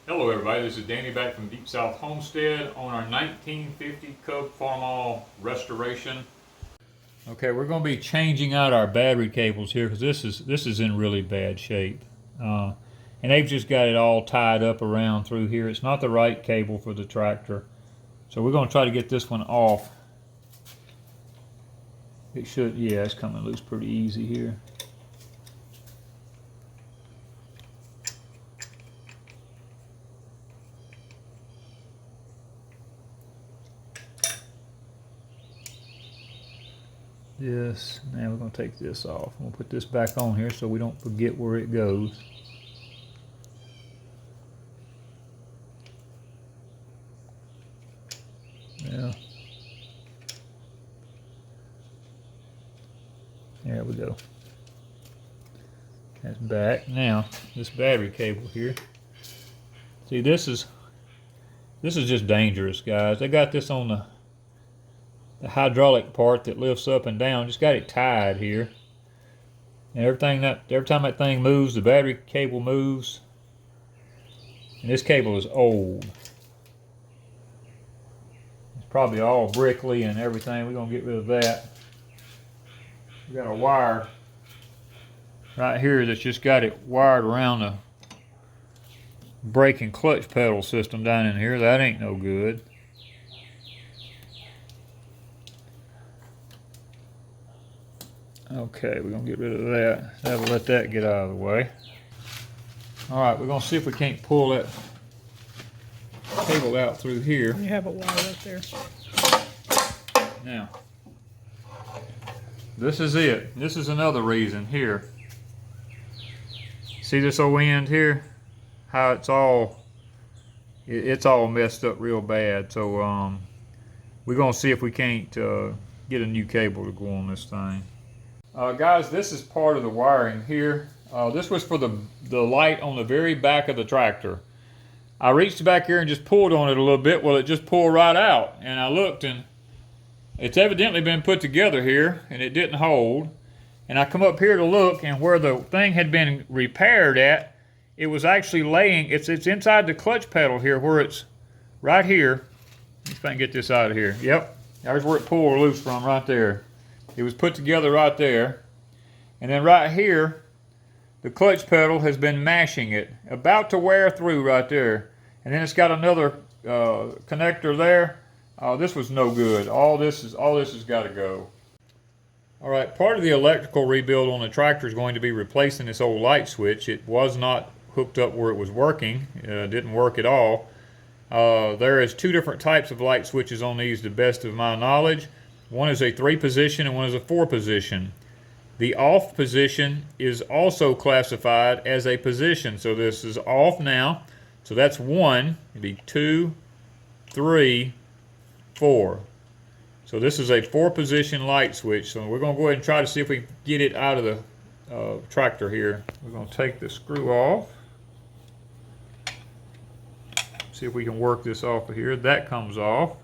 Hello everybody, this is Danny back from Deep South Homestead on our 1950 Cub Farmall restoration. Okay, we're going to be changing out our battery cables here because this is in really bad shape. And they've just got it all tied up around through here. It's not the right cable for the tractor. So we're going to try to get this one off. It should, yeah, it's coming loose pretty easy here. This, now we're going to take this off. We'll put this back on here so we don't forget where it goes. Yeah. There we go. That's back. Now, this battery cable here. See, this is just dangerous, guys. They got this on the hydraulic part that lifts up and down. Just got it tied here, and every time that thing moves, the battery cable moves. And this cable is old. It's probably all brickly and everything. We're gonna get rid of that. We got a wire right here that's just got it wired around the brake and clutch pedal system down in here. That ain't no good. Okay, we're going to get rid of that. That'll let that get out of the way. Alright, we're going to see if we can't pull that cable out through here. You have a wire up there. Now, this is it. This is another reason here. See this old end here? How it's all messed up real bad. So we're going to see if we can't get a new cable to go on this thing. Guys, this is part of the wiring here. This was for the light on the very back of the tractor. I reached back here and just pulled on it a little bit. Well, it just pulled right out. And I looked, and it's evidently been put together here, and it didn't hold. And I come up here to look, and where the thing had been repaired at, it was actually laying, it's inside the clutch pedal here, where it's right here. Let's see if I can get this out of here. Yep, there's where it pulled loose from, right there. It was put together right there. And then right here, the clutch pedal has been mashing it, about to wear through right there. And then it's got another connector there. This was no good. All this has got to go. All right, part of the electrical rebuild on the tractor is going to be replacing this old light switch. It was not hooked up where it was working. It didn't work at all. There is two different types of light switches on these, to the best of my knowledge. One is a 3-position and one is a 4-position. The off position is also classified as a position. So this is off now. So that's 1. It'd be 2, 3, 4. So this is a 4-position light switch. So we're going to go ahead and try to see if we can get it out of the tractor here. We're going to take the screw off. See if we can work this off of here. That comes off.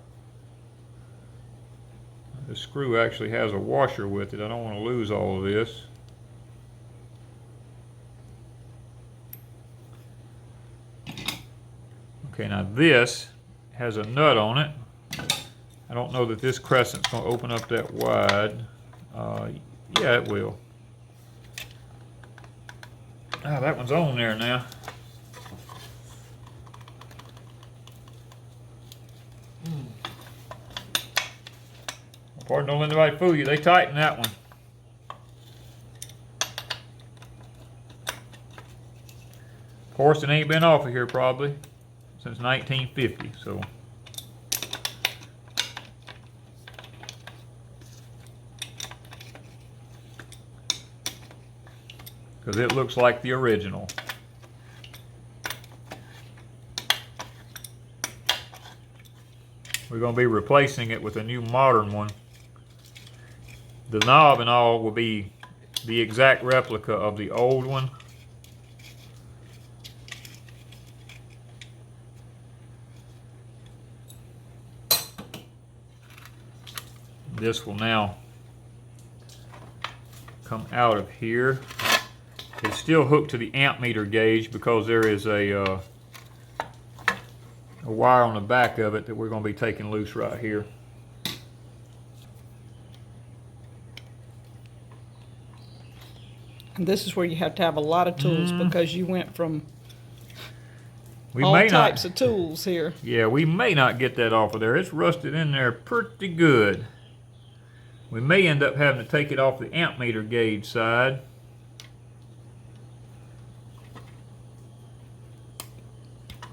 The screw actually has a washer with it. I don't want to lose all of this. Okay, now this has a nut on it. I don't know that this crescent's going to open up that wide. Yeah, it will. Ah, that one's on there now. Pardon, don't let anybody fool you. They tighten that one. Of course, it ain't been off of here probably since 1950. So, because it looks like the original. We're going to be replacing it with a new modern one. The knob and all will be the exact replica of the old one. This will now come out of here. It's still hooked to the amp meter gauge because there is a a wire on the back of it that we're going to be taking loose right here. And this is where you have to have a lot of tools because you went from We all may types not, of tools here. Yeah, we may not get that off of there. It's rusted in there pretty good. We may end up having to take it off the amp meter gauge side.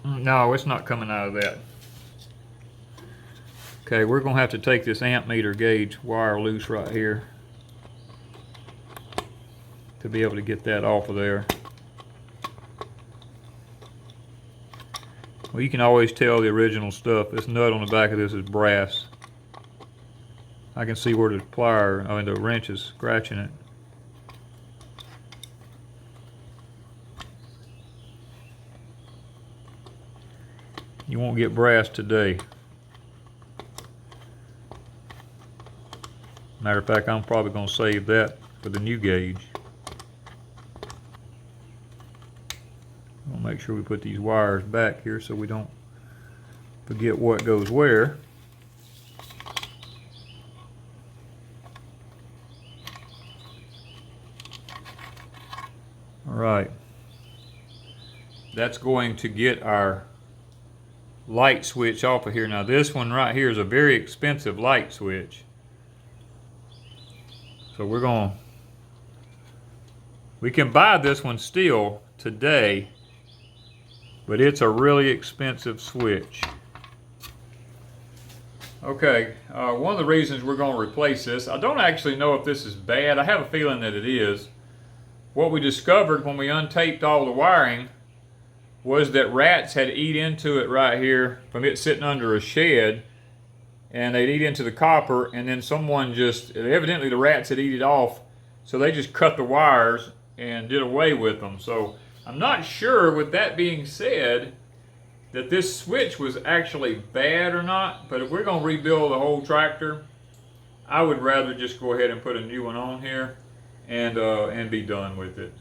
No, it's not coming out of that. Okay, we're going to have to take this amp meter gauge wire loose right here to be able to get that off of there. Well, you can always tell the original stuff. This nut on the back of this is brass. I can see where the plier, I mean the wrench is scratching it. You won't get brass today. Matter of fact, I'm probably going to save that for the new gauge. We'll make sure we put these wires back here so we don't forget what goes where. All right. That's going to get our light switch off of here. Now this one right here is a very expensive light switch. So we can buy this one still today, but it's a really expensive switch. Okay, one of the reasons we're going to replace this, I don't actually know if this is bad. I have a feeling that it is. What we discovered when we untaped all the wiring was that rats had eat into it right here from it sitting under a shed, and they'd eat into the copper, and then someone just, evidently the rats had eat it off, so they just cut the wires and did away with them. So I'm not sure, with that being said, that this switch was actually bad or not, but if we're going to rebuild the whole tractor, I would rather just go ahead and put a new one on here and be done with it.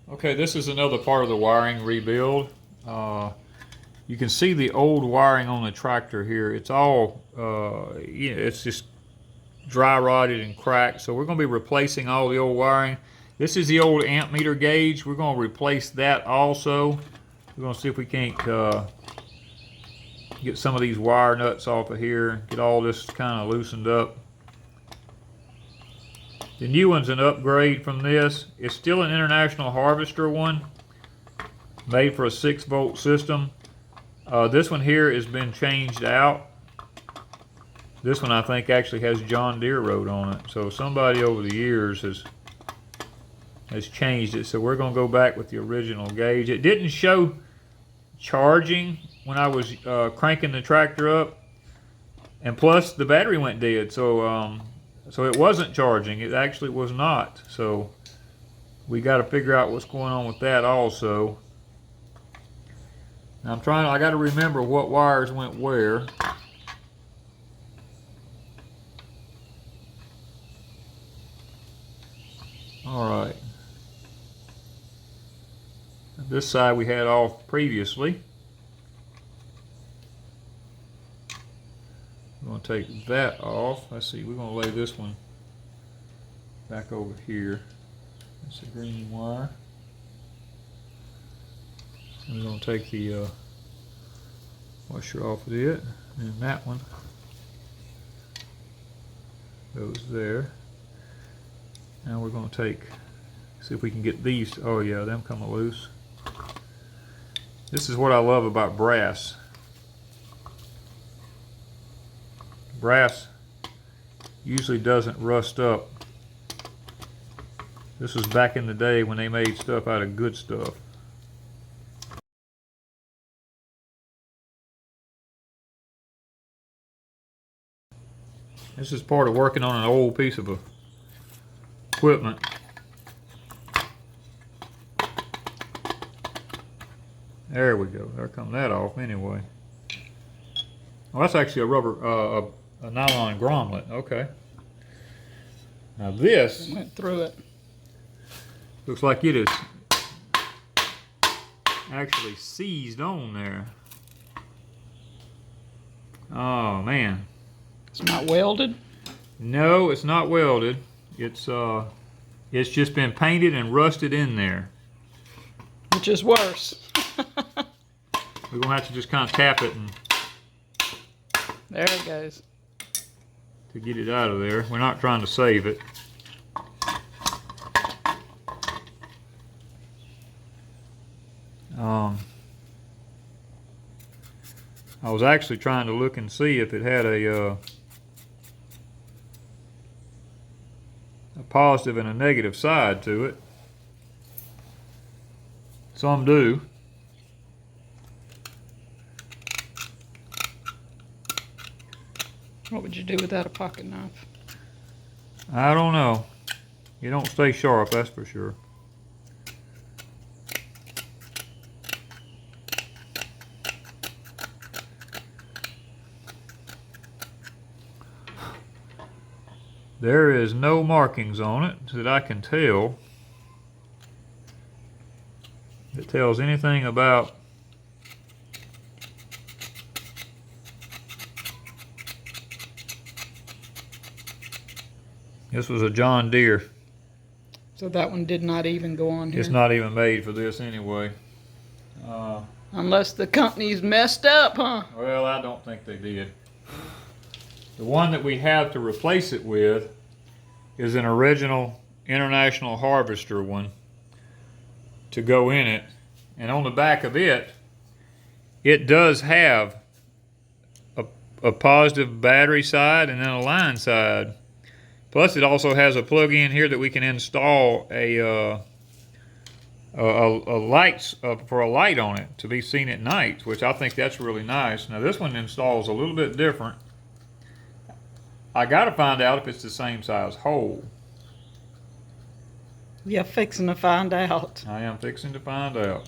Okay, this is another part of the wiring rebuild. You can see the old wiring on the tractor here. It's all, it's just dry rotted and cracked. So we're going to be replacing all the old wiring. This is the old amp meter gauge. We're going to replace that also. We're going to see if we can't get some of these wire nuts off of here, get all this kind of loosened up. The new one's an upgrade from this. It's still an International Harvester one, made for a 6-volt system. This one here has been changed out. This one I think actually has John Deere wrote on it. So somebody over the years has changed it. So we're going to go back with the original gauge. It didn't show charging when I was cranking the tractor up, and plus the battery went dead. So it wasn't charging. It actually was not. So we got to figure out what's going on with that also. Now I got to remember what wires went where. All right. This side we had off previously. We're going to take that off. Let's see, we're going to lay this one back over here. That's the green wire. And we're going to take the washer off of it. And that one goes there. Now we're going to see if we can get these. Oh yeah, them come loose. This is what I love about brass. Brass usually doesn't rust up. This was back in the day when they made stuff out of good stuff. This is part of working on an old piece of equipment. There we go. There come that off anyway. Well, that's actually a rubber, a nylon grommet. Okay. Now this Went through it. looks like it is actually seized on there. Oh man. It's not welded? No, it's not welded. It's just been painted and rusted in there. Which is worse. We're gonna have to just kind of tap it and There it goes. to get it out of there. We're not trying to save it. I was actually trying to look and see if it had a positive and a negative side to it. Some do. What would you do without a pocket knife? I don't know. You don't stay sharp, that's for sure. There is no markings on it that I can tell that tells anything about this was a John Deere. So that one did not even go on here. It's not even made for this anyway. Unless the company's messed up, huh? Well, I don't think they did. The one that we have to replace it with is an original International Harvester one to go in it. And on the back of it, it does have a positive battery side and then a line side. Plus, it also has a plug-in here that we can install a light for a light on it to be seen at night, which I think that's really nice. Now, this one installs a little bit different. I got to find out if it's the same size hole. You're fixing to find out. I am fixing to find out.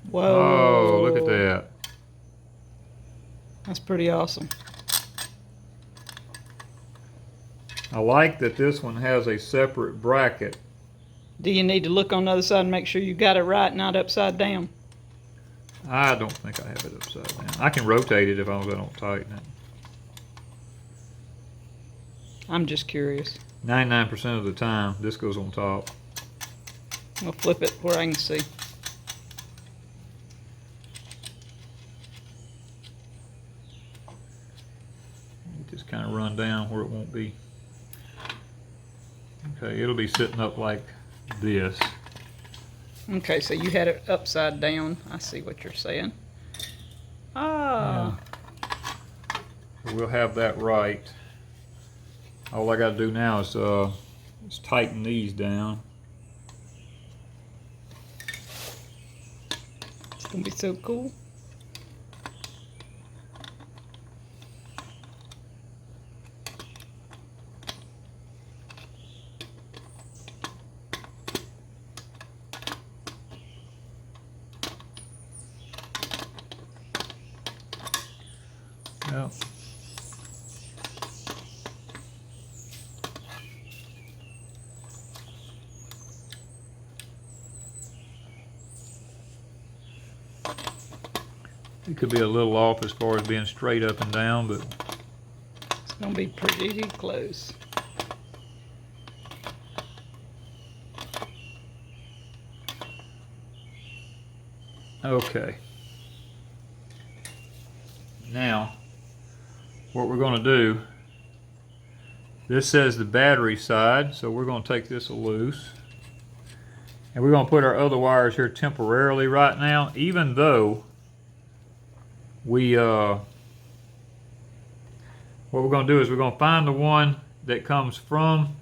Whoa. Oh, look at that. That's pretty awesome. I like that this one has a separate bracket. Do you need to look on the other side and make sure you got it right, not upside down? I don't think I have it upside down. I can rotate it if I don't tighten it. I'm just curious. 99% of the time, this goes on top. I'll flip it where I can see. Just kind of run down where it won't be. Okay, it'll be sitting up like this. Okay, so you had it upside down. I see what you're saying. Ah. So we'll have that right. All I got to do now is tighten these down. It's gonna be so cool. Yep. It could be a little off as far as being straight up and down, but It's gonna be pretty close. okay. Now, what we're going to do, this says the battery side, so we're going to take this loose. And we're going to put our other wires here temporarily right now, even though we, what we're going to do is we're going to find the one that comes from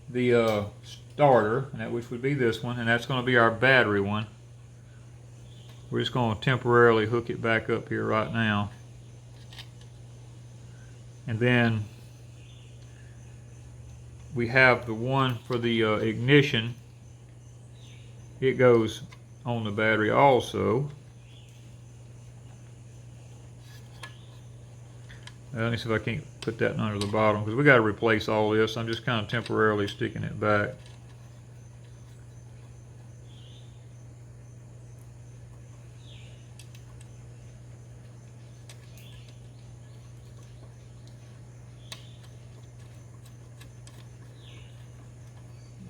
the starter, which would be this one, and that's going to be our battery one. We're just going to temporarily hook it back up here right now. And then we have the one for the ignition. It goes on the battery also. Let me see if I can't put that under the bottom, because we got to replace all this. I'm just kind of temporarily sticking it back.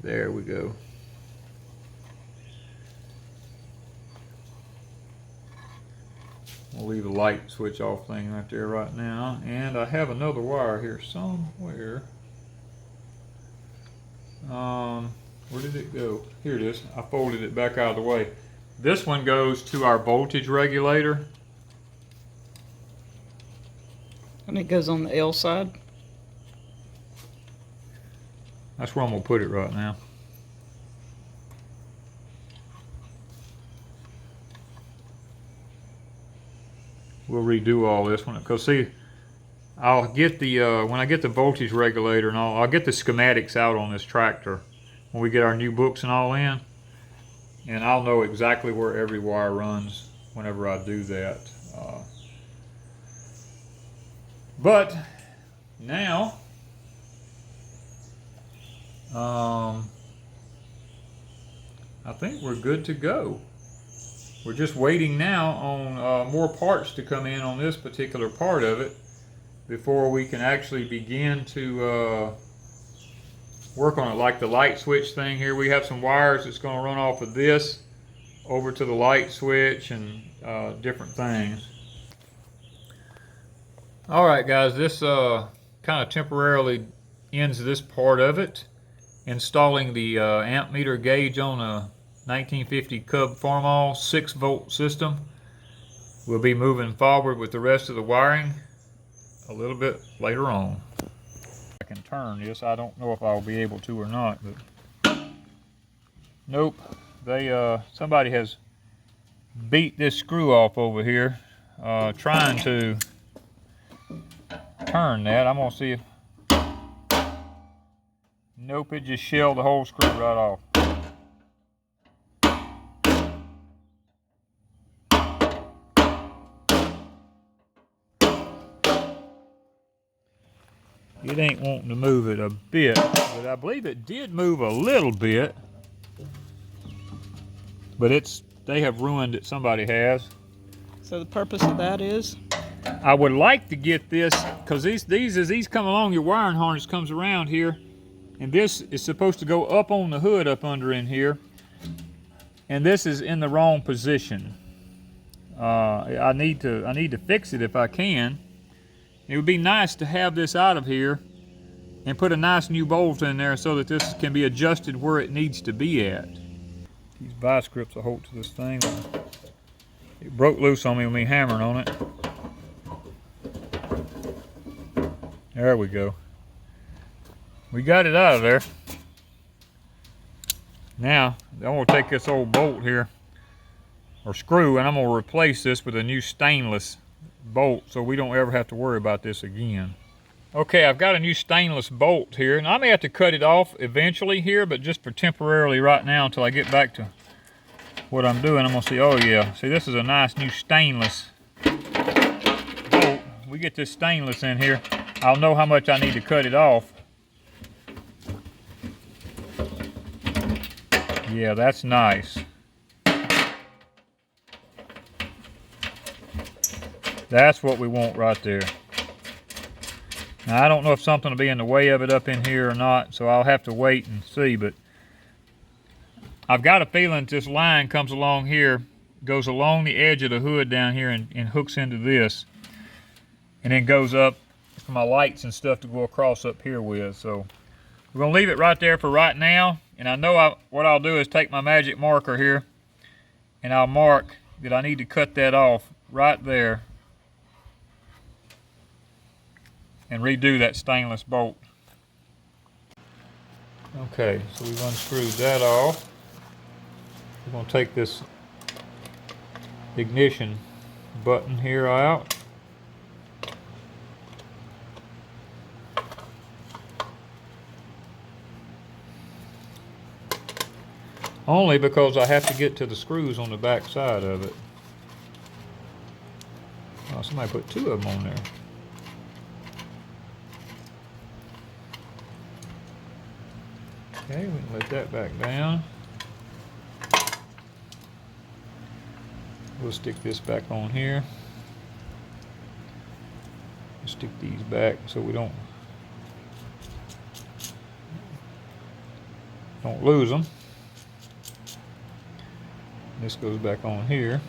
There we go. We'll leave the light switch off thing right there right now. And I have another wire here somewhere. Where did it go? Here it is. I folded it back out of the way. This one goes to our voltage regulator. And it goes on the L side. That's where I'm going to put it right now. We'll redo all this one, because see, I'll get the when I get the voltage regulator and I'll get the schematics out on this tractor when we get our new books and all in, and I'll know exactly where every wire runs whenever I do that. But now I think we're good to go. We're just waiting now on more parts to come in on this particular part of it before we can actually begin to work on it. Like the light switch thing here, we have some wires that's going to run off of this over to the light switch and different things. Alright guys, this kind of temporarily ends this part of it. Installing the amp meter gauge on a 1950 Cub Farmall 6-volt system. We'll be moving forward with the rest of the wiring a little bit later on. I can turn this. I don't know if I'll be able to or not, but nope. Somebody has beat this screw off over here trying to turn that. I'm gonna see if nope, it just shelled the whole screw right off. It ain't wanting to move it a bit, but I believe it did move a little bit. But they have ruined it, somebody has. So the purpose of that is? I would like to get this, because as these come along, your wiring harness comes around here, and this is supposed to go up on the hood up under in here, and this is in the wrong position. I need to fix it if I can. It would be nice to have this out of here and put a nice new bolt in there so that this can be adjusted where it needs to be at. These vice grips will hold to this thing. It broke loose on me with me hammering on it. There we go. We got it out of there. Now, I'm going to take this old bolt here, or screw, and I'm going to replace this with a new stainless bolt so we don't ever have to worry about this again. Okay, I've got a new stainless bolt here, and I may have to cut it off eventually here, but just for temporarily right now until I get back to what I'm doing. I'm going to see, oh yeah, see, this is a nice new stainless bolt. We get this stainless in here, I'll know how much I need to cut it off. Yeah, that's nice. That's what we want right there. Now, I don't know if something will be in the way of it up in here or not, so I'll have to wait and see, but I've got a feeling this line comes along here, goes along the edge of the hood down here and hooks into this, and then goes up for my lights and stuff to go across up here with. So we're going to leave it right there for right now, and I know what I'll do is take my magic marker here, and I'll mark that I need to cut that off right there and redo that stainless bolt. Okay, so we've unscrewed that off. We're going to take this ignition button here out. Only because I have to get to the screws on the back side of it. Oh, somebody put two of them on there. Okay, we can let that back down. We'll stick this back on here. Stick these back so we don't lose them. This goes back on here.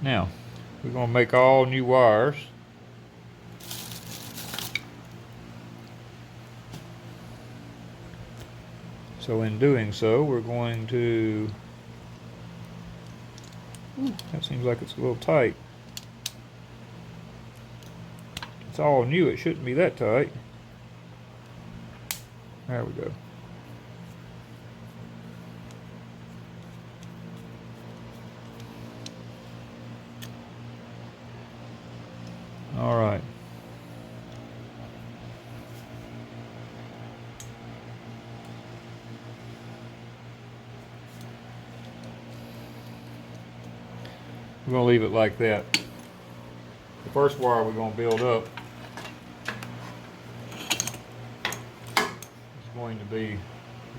Now, we're going to make all new wires. So in doing so, we're going to, that seems like it's a little tight. It's all new, it shouldn't be that tight. There we go. All right. We're going to leave it like that. The first wire we're going to build up is going to be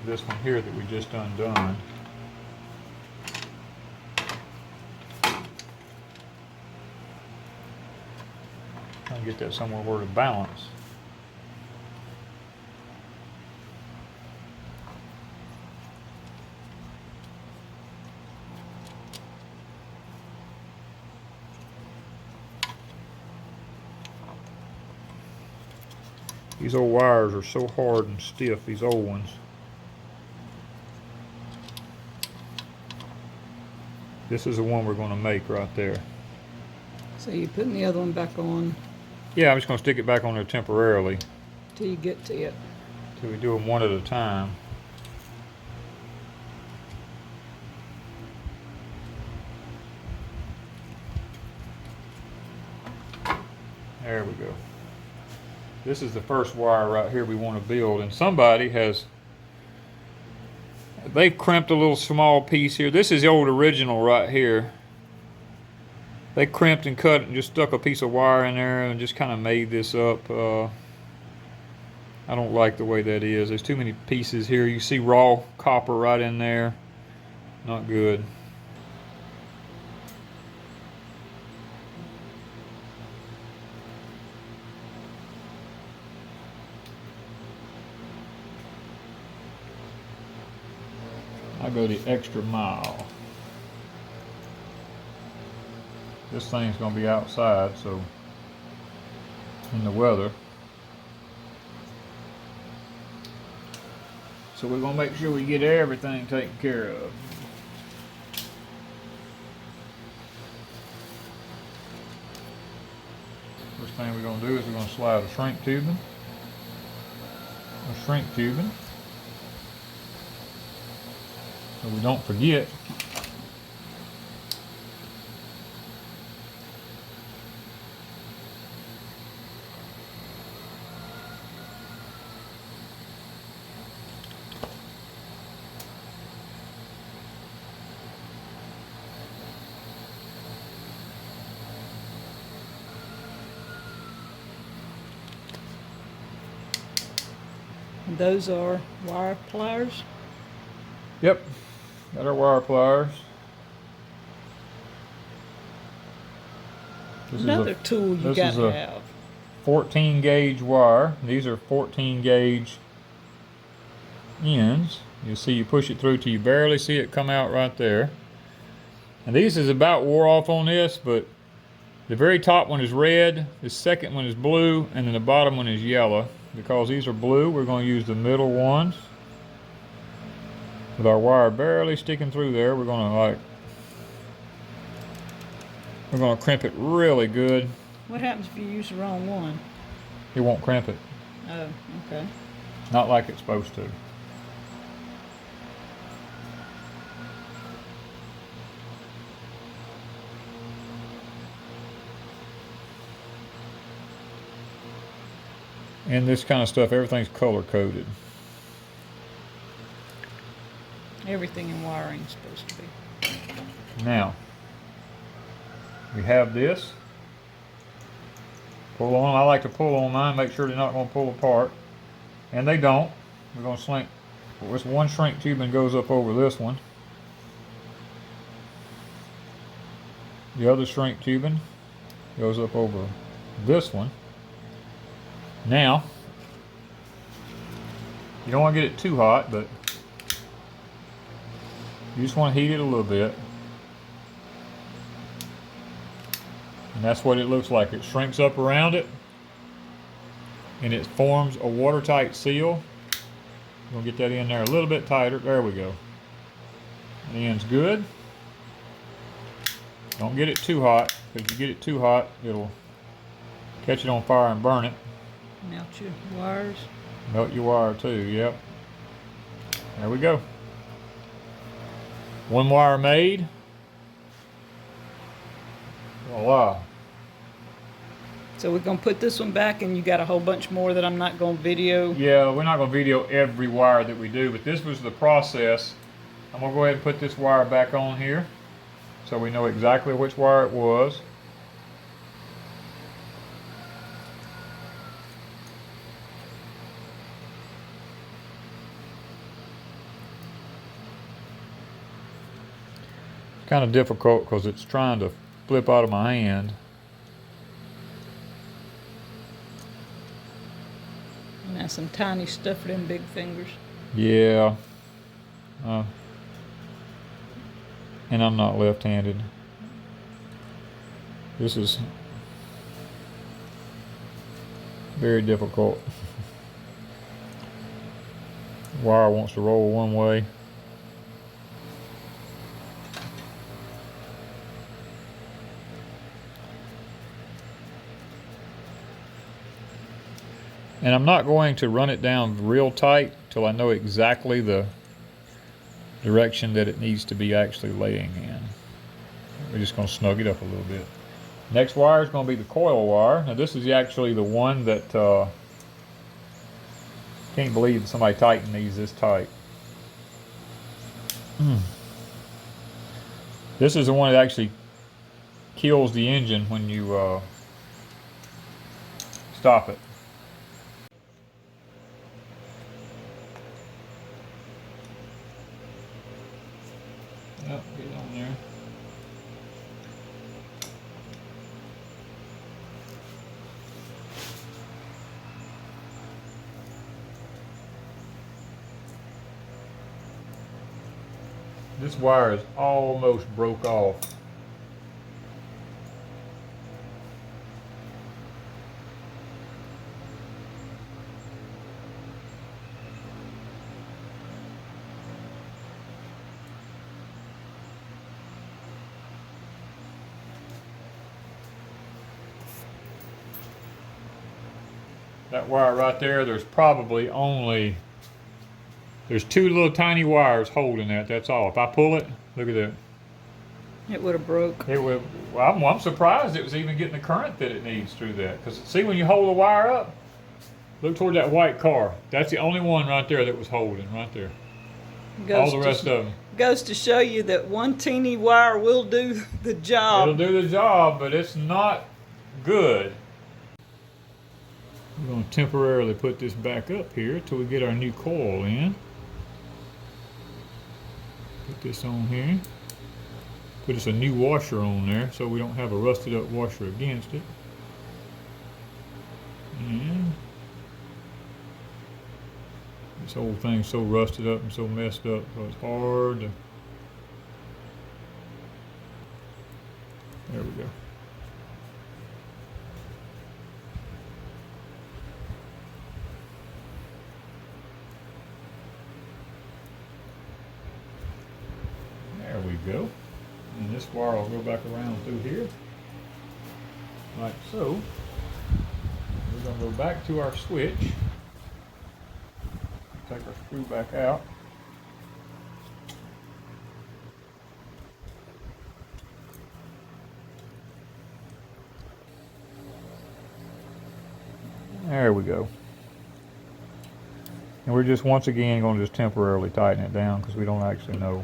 this one here that we just undone. Trying to get that somewhere where to balance. These old wires are so hard and stiff, these old ones. This is the one we're going to make right there. So you're putting the other one back on Yeah, I'm just going to stick it back on there temporarily till you get to it. till we do them one at a time. There we go. This is the first wire right here we want to build, and somebody has, they've crimped a little small piece here. This is the old original right here. They crimped and cut and just stuck a piece of wire in there and just kind of made this up. I don't like the way that is. There's too many pieces here. You see raw copper right in there. Not good. I go the extra mile. This thing's going to be outside, so in the weather. So we're going to make sure we get everything taken care of. First thing we're going to do is we're going to slide a shrink tubing. So we don't forget. And those are wire pliers. Yep, got our wire pliers. Another tool you got to have. 14 gauge wire. These are 14 gauge ends. You see, you push it through till you barely see it come out right there. And these is about wore off on this, but the very top one is red, the second one is blue, and then the bottom one is yellow. Because these are blue, we're going to use the middle ones. With our wire barely sticking through there, we're going to crimp it really good. What happens if you use the wrong one? It won't crimp it. Oh, okay. Not like it's supposed to. And this kind of stuff, everything's color coded. Everything in wiring is supposed to be. Now, we have this. Pull on them. I like to pull on mine, make sure they're not going to pull apart. And they don't. We're going to shrink. Well, this one shrink tubing goes up over this one. The other shrink tubing goes up over this one. Now, you don't want to get it too hot, but you just want to heat it a little bit. And that's what it looks like. It shrinks up around it and it forms a watertight seal. We'll get that in there a little bit tighter. There we go. The end's good. Don't get it too hot, because if you get it too hot, it'll catch it on fire and burn it. Melt your wires. Melt your wire too, yep. There we go. One wire made. Voila. So we're going to put this one back, and you got a whole bunch more that I'm not going to video. Yeah, we're not going to video every wire that we do, but this was the process. I'm going to go ahead and put this wire back on here so we know exactly which wire it was. It's kind of difficult because it's trying to flip out of my hand. Now some tiny stuff for them big fingers. Yeah. And I'm not left-handed. This is very difficult. Wire wants to roll one way. And I'm not going to run it down real tight till I know exactly the direction that it needs to be actually laying in. We're just going to snug it up a little bit. Next wire is going to be the coil wire. Now this is actually the one that can't believe that somebody tightened these this tight. This is the one that actually kills the engine when you stop it. Yep, get on there. This wire is almost broke off. That wire right there, there's probably only, there's two little tiny wires holding that, that's all. If I pull it, look at that. It would have broke. It would, well, I'm surprised it was even getting the current that it needs through that. Because see, when you hold the wire up, look toward that white car. That's the only one right there that was holding, right there. All the rest of them. Goes to show you that one teeny wire will do the job. It'll do the job, but it's not good. We're going to temporarily put this back up here till we get our new coil in. Put this on here. Put us a new washer on there so we don't have a rusted up washer against it. And this whole thing's so rusted up and so messed up, so it's hard to... There we go. There we go. And this wire will go back around through here, like so. We're going to go back to our switch. Take our screw back out. There we go. And we're just once again going to just temporarily tighten it down because we don't actually know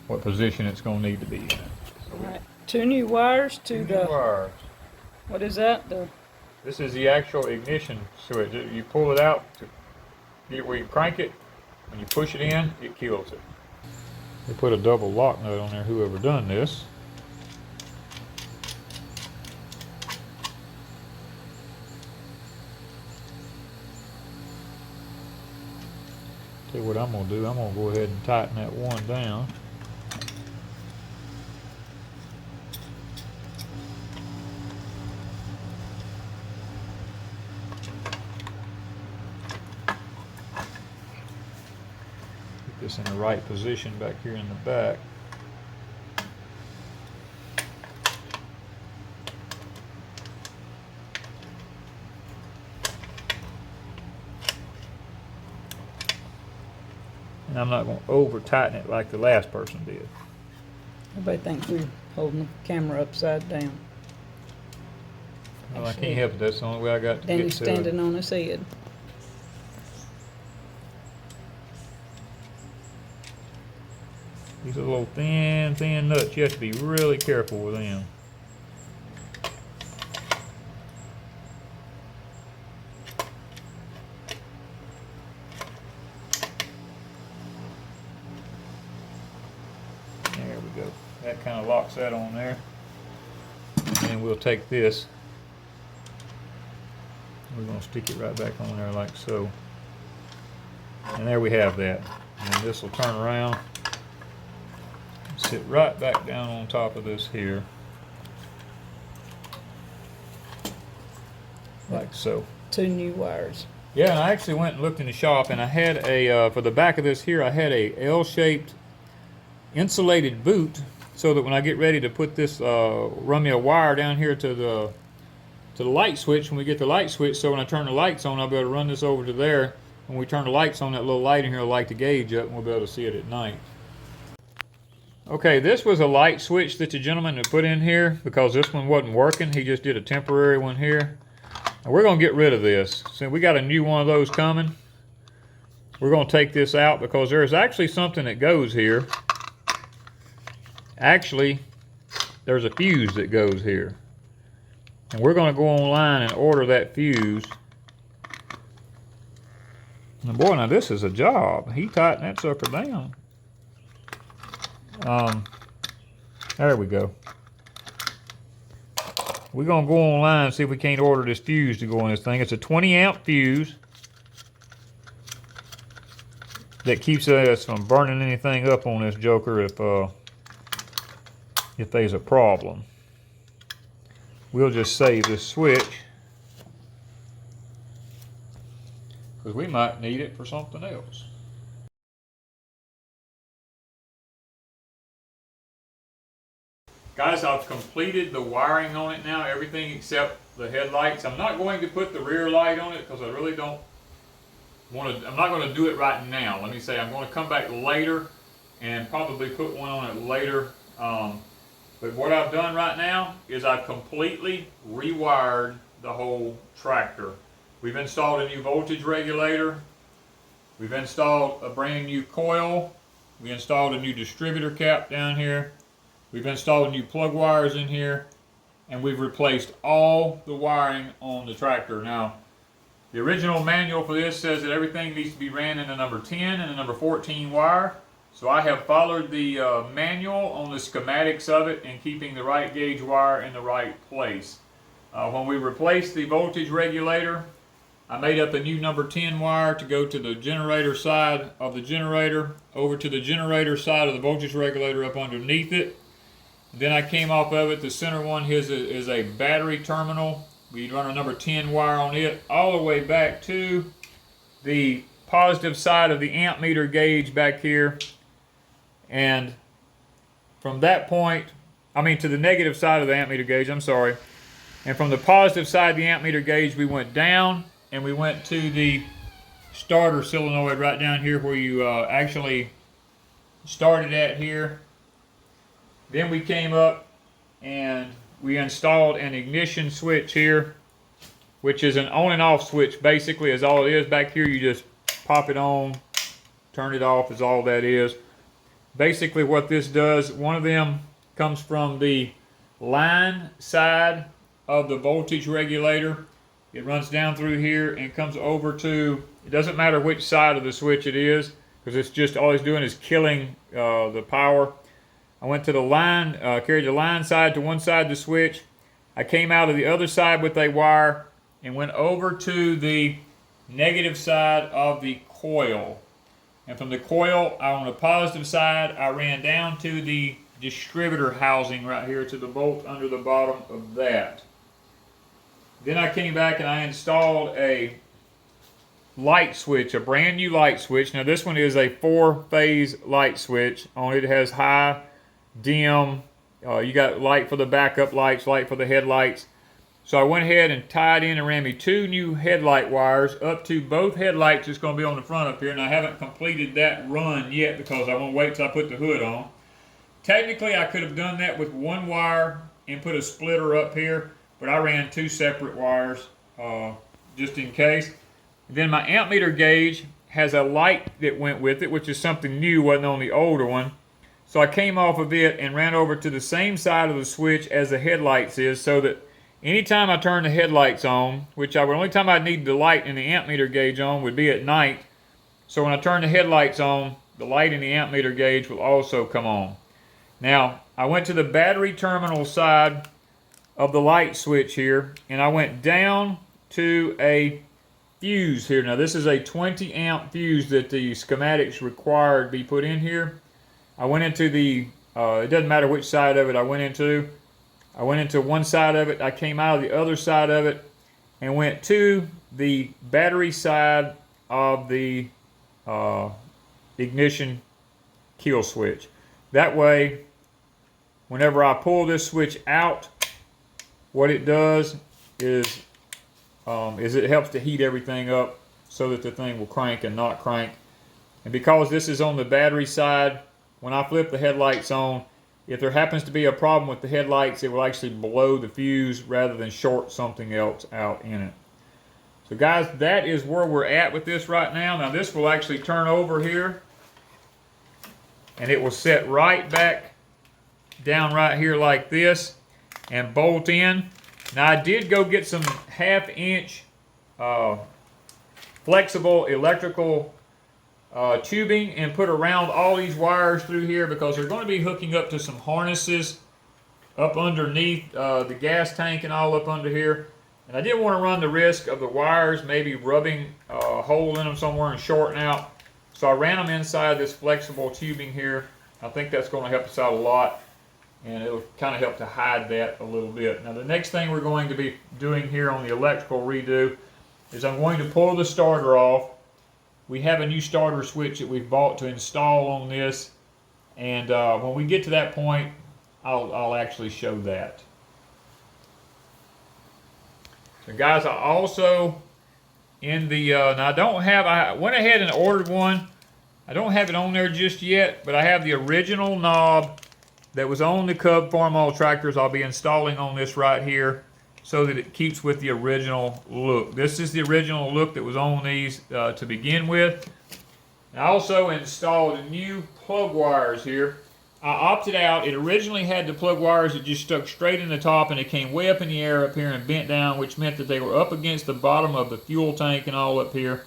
what position it's going to need to be in. So All right. Two new wires to two the new wires. What is that? This is the actual ignition switch. You pull it out to get where you crank it. When you push it in, it kills it. They put a double lock nut on there, whoever done this. Tell you what I'm gonna do, I'm gonna go ahead and tighten that one down. Get this in the right position back here in the back. And I'm not going to over tighten it like the last person did. Everybody thinks we're holding the camera upside down. Well, I can't help it. That's the only way I got to Then get he's to standing it. on his head. These are little thin nuts. You have to be really careful with them. There we go. That kind of locks that on there. And then we'll take this. We're going to stick it right back on there like so. And there we have that. And this will turn around. Sit right back down on top of this here. Like so. 2 new wires. Yeah, and I actually went and looked in the shop, and I had a, for the back of this here, I had a L-shaped insulated boot, so that when I get ready to put this, run me a wire down here to the light switch, when we get the light switch, so when I turn the lights on, I'll be able to run this over to there. When we turn the lights on, that little light in here will light the gauge up, and we'll be able to see it at night. Okay, this was a light switch that the gentleman had put in here, because this one wasn't working. He just did a temporary one here. And we're going to get rid of this. So we got a new one of those coming. We're going to take this out because there's actually something that goes here. Actually, there's a fuse that goes here. And we're going to go online and order that fuse. And boy, now this is a job. He tightened that sucker down. There we go. We're going to go online and see if we can't order this fuse to go on this thing. It's a 20 amp fuse that keeps us from burning anything up on this joker if there's a problem. We'll just save this switch because we might need it for something else. Guys, I've completed the wiring on it now, everything except the headlights. I'm not going to put the rear light on it because I really don't want to, I'm not going to do it right now. Let me say I'm going to come back later and probably put one on it later. But what I've done right now is I've completely rewired the whole tractor. We've installed a new voltage regulator. We've installed a brand new coil. We installed a new distributor cap down here. We've installed new plug wires in here, and we've replaced all the wiring on the tractor. Now, the original manual for this says that everything needs to be ran in the number 10 and the number 14 wire. So I have followed the manual on the schematics of it and keeping the right gauge wire in the right place. When we replaced the voltage regulator, I made up a new number 10 wire to go to the generator side of the generator, over to the generator side of the voltage regulator up underneath it. Then I came off of it, the center one is a battery terminal. We run a number 10 wire on it all the way back to the positive side of the amp meter gauge back here. And from that point, to the negative side of the amp meter gauge, I'm sorry. And from the positive side of the amp meter gauge, we went down and we went to the starter solenoid right down here where you actually started at here. Then we came up and we installed an ignition switch here, which is an on and off switch basically is all it is. Back here you just pop it on, turn it off is all that is. Basically what this does, one of them comes from the line side of the voltage regulator. It runs down through here and comes over to, it doesn't matter which side of the switch it is, because it's just all it's doing is killing the power. I went to the line, carried the line side to one side of the switch. I came out of the other side with a wire and went over to the negative side of the coil. And from the coil, on the positive side, I ran down to the distributor housing right here, to the bolt under the bottom of that. Then I came back and I installed a light switch, a brand new light switch. Now this one is a 4-phase light switch. On it has high, dim, you got light for the backup lights, light for the headlights. So I went ahead and tied in and ran me 2 new headlight wires up to both headlights. It's going to be on the front up here, and I haven't completed that run yet because I want to wait till I put the hood on. Technically I could have done that with 1 wire and put a splitter up here, but I ran 2 separate wires just in case. And then my amp meter gauge has a light that went with it, which is something new, wasn't on the older one. So I came off of it and ran over to the same side of the switch as the headlights is, so that anytime I turn the headlights on, which only time I'd need the light and the amp meter gauge on would be at night. So when I turn the headlights on, the light in the amp meter gauge will also come on. Now, I went to the battery terminal side of the light switch here, and I went down to a fuse here. Now this is a 20 amp fuse that the schematics required be put in here. I went into the, it doesn't matter which side of it I went into. I went into one side of it, I came out of the other side of it, and went to the battery side of the ignition kill switch. That way, whenever I pull this switch out, what it does is it helps to heat everything up so that the thing will crank and not crank. And because this is on the battery side, when I flip the headlights on, if there happens to be a problem with the headlights, it will actually blow the fuse rather than short something else out in it. So guys, that is where we're at with this right now. Now this will actually turn over here, and it will set right back down right here like this and bolt in. Now I did go get some 1/2-inch flexible electrical tubing and put around all these wires through here, because they're going to be hooking up to some harnesses up underneath the gas tank and all up under here. And I didn't want to run the risk of the wires maybe rubbing a hole in them somewhere and shorting out. So I ran them inside this flexible tubing here. I think that's going to help us out a lot, and it'll kind of help to hide that a little bit. Now the next thing we're going to be doing here on the electrical redo is I'm going to pull the starter off. We have a new starter switch that we've bought to install on this, and when we get to that point, I'll actually show that. So guys, I also in the now I went ahead and ordered one. I don't have it on there just yet, but I have the original knob that was on the Cub Farmall tractors. I'll be installing on this right here, so that it keeps with the original look. This is the original look that was on these to begin with. I also installed new plug wires here. I opted out. It originally had the plug wires that just stuck straight in the top, and it came way up in the air up here and bent down, which meant that they were up against the bottom of the fuel tank and all up here.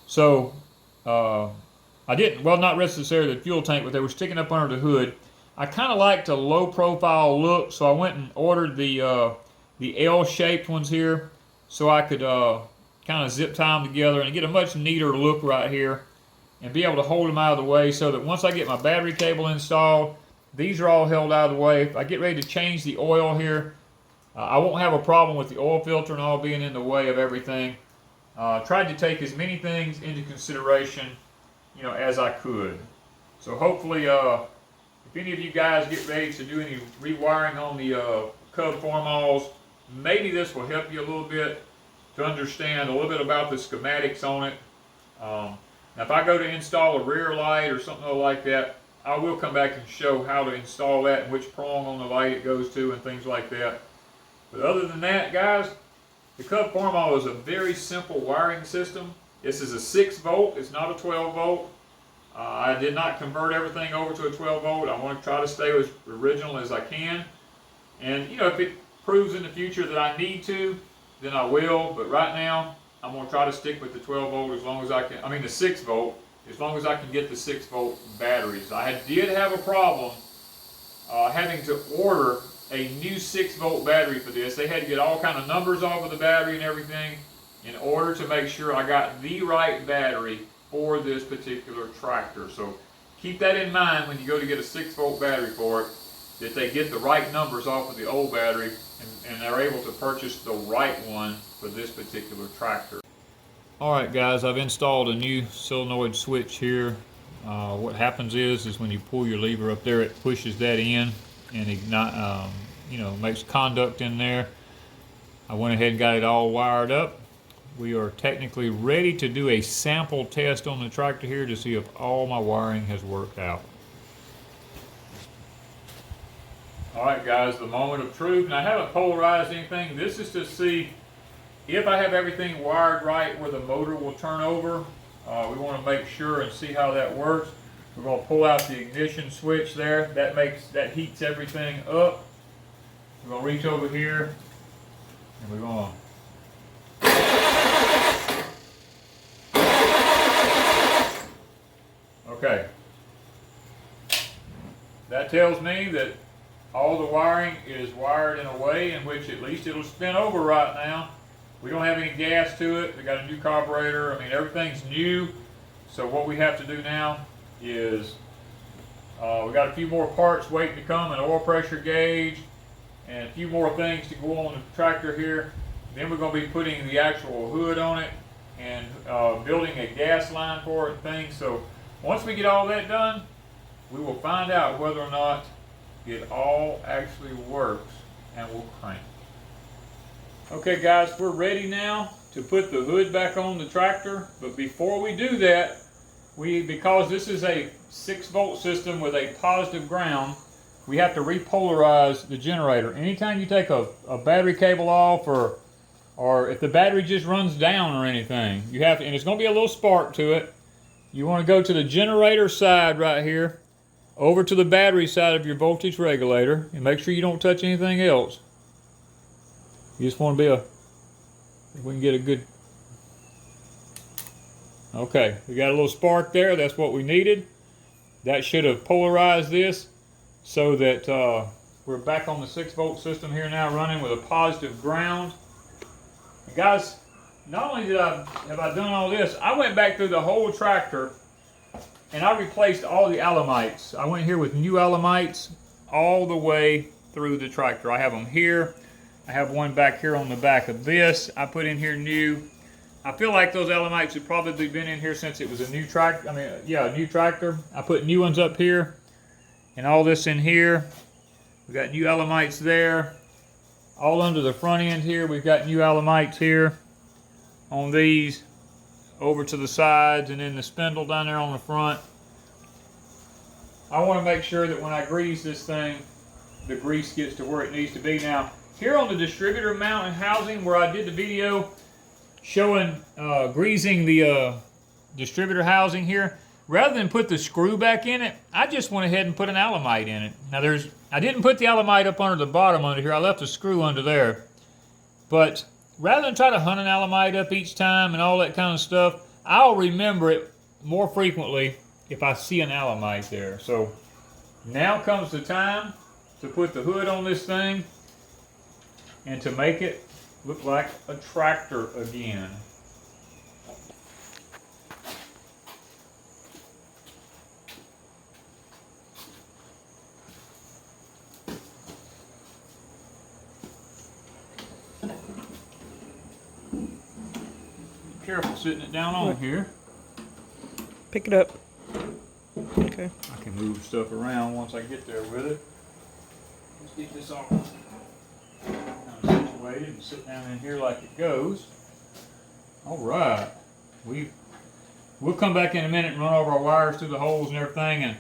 So I didn't, well, not necessarily the fuel tank, but they were sticking up under the hood. I kind of liked a low profile look, so I went and ordered the L-shaped ones here, so I could kind of zip tie them together and get a much neater look right here, and be able to hold them out of the way, so that once I get my battery cable installed, these are all held out of the way. If I get ready to change the oil here, I won't have a problem with the oil filter and all being in the way of everything. Tried to take as many things into consideration, as I could. So hopefully, if any of you guys get ready to do any rewiring on the Cub Farmalls, maybe this will help you a little bit to understand a little bit about the schematics on it. Now if I go to install a rear light or something like that, I will come back and show how to install that and which prong on the light it goes to and things like that. But other than that, guys, the Cub Farmall is a very simple wiring system. This is a 6 volt, it's not a 12 volt. I did not convert everything over to a 12 volt. I want to try to stay as original as I can. And if it proves in the future that I need to, then I will. But right now, I'm going to try to stick with the 12 volt as long as I can. I mean the 6 volt, as long as I can get the 6 volt batteries. I did have a problem having to order a new 6 volt battery for this. They had to get all kind of numbers off of the battery and everything in order to make sure I got the right battery for this particular tractor. So keep that in mind when you go to get a 6 volt battery for it, that they get the right numbers off of the old battery and they're able to purchase the right one for this particular tractor. Alright guys, I've installed a new solenoid switch here. What happens is when you pull your lever up there, it pushes that in and ignite, makes conduct in there. I went ahead and got it all wired up. We are technically ready to do a sample test on the tractor here to see if all my wiring has worked out. Alright guys, the moment of truth. And I haven't polarized anything. This is to see if I have everything wired right where the motor will turn over. We want to make sure and see how that works. We're going to pull out the ignition switch there. That heats everything up. We're going to reach over here and we're going to okay. That tells me that all the wiring is wired in a way in which at least it'll spin over right now. We don't have any gas to it. We got a new carburetor. I mean, everything's new. So what we have to do now is we got a few more parts waiting to come, an oil pressure gauge, and a few more things to go on the tractor here. Then we're going to be putting the actual hood on it and building a gas line for it and things. So once we get all that done, we will find out whether or not it all actually works, and we'll crank. Okay guys, we're ready now to put the hood back on the tractor, but before we do that, because this is a 6 volt system with a positive ground, we have to repolarize the generator. Anytime you take a battery cable off, or if the battery just runs down or anything, you have to, and it's going to be a little spark to it, you want to go to the generator side right here, over to the battery side of your voltage regulator, and make sure you don't touch anything else. You just want to be if we can get a good, okay, we got a little spark there. That's what we needed. That should have polarized this so that we're back on the 6 volt system here now, running with a positive ground. And guys, not only have I done all this, I went back through the whole tractor and I replaced all the alamites. I went here with new alamites all the way through the tractor. I have them here. I have one back here on the back of this. I put in here new. I feel like those alamites have probably been in here since it was a new tractor. A new tractor. I put new ones up here and all this in here. We got new alamites there. All under the front end here, we've got new alamites here on these, over to the sides, and then the spindle down there on the front. I want to make sure that when I grease this thing, the grease gets to where it needs to be. Now, here on the distributor mount and housing where I did the video showing greasing the distributor housing here, rather than put the screw back in it, I just went ahead and put an alamite in it. Now I didn't put the alamite up under the bottom under here, I left the screw under there. But rather than try to hunt an alamite up each time and all that kind of stuff, I'll remember it more frequently if I see an alamite there. So now comes the time to put the hood on this thing and to make it look like a tractor again. Be careful sitting it down on here. Pick it up. Okay. I can move stuff around once I get there with it. Let's get this all kind of situated and sit down in here like it goes. All right. We'll come back in a minute and run over our wires through the holes and everything. And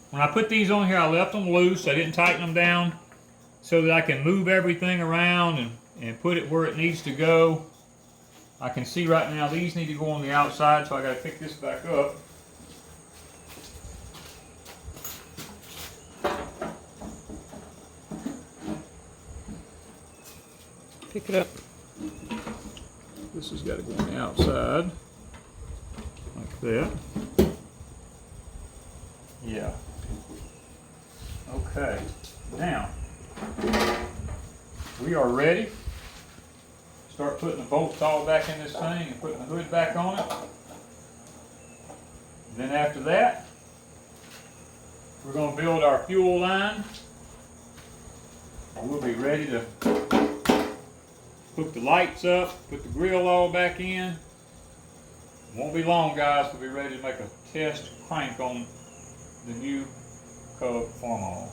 when I put these on here, I left them loose. I didn't tighten them down so that I can move everything around and put it where it needs to go. I can see right now these need to go on the outside, so I got to pick this back up. Pick it up. This has got to go on the outside, like that. Yeah. Okay. Now, we are ready. Start putting the bolts all back in this thing and putting the hood back on it. Then after that, we're going to build our fuel line. We'll be ready to hook the lights up, put the grill all back in. Won't be long, guys. We'll be ready to make a test crank on the new Cub Farmall.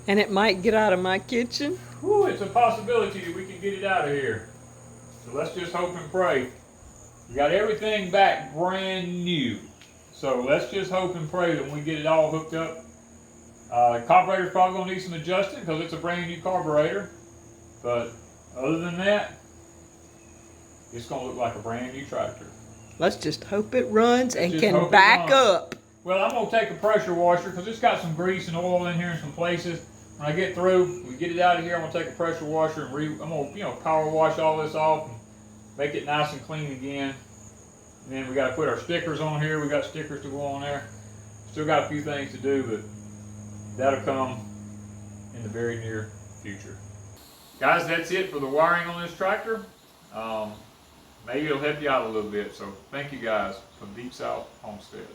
And it might get out of my kitchen. Whew, it's a possibility that we can get it out of here. So let's just hope and pray. We got everything back brand new. So let's just hope and pray that when we get it all hooked up. The carburetor's probably going to need some adjusting because it's a brand new carburetor. But other than that, it's going to look like a brand new tractor. Let's just hope it runs and Just can hope it back runs. up. Well, I'm going to take a pressure washer because it's got some grease and oil in here in some places. When I get through, we get it out of here, I'm going to take a pressure washer and I'm going to power wash all this off and make it nice and clean again. And then we got to put our stickers on here. We got stickers to go on there. Still got a few things to do, but that'll come in the very near future. Guys, that's it for the wiring on this tractor. Maybe it'll help you out a little bit. So thank you guys from Deep South Homestead.